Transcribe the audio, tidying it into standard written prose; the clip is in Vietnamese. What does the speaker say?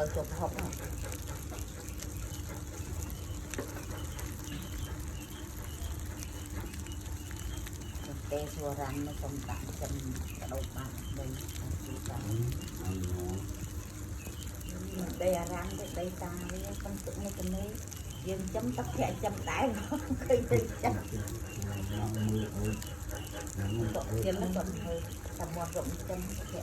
hơi chụp hộp tê xua răng nó không tặng chân cả đôi bạn đây đây là răng đây ta con tụng này cái này dương chấm tóc thẻ chấm đáy nó cây cây chấm còn nó còn hơi tầm một rộng chấm thẻ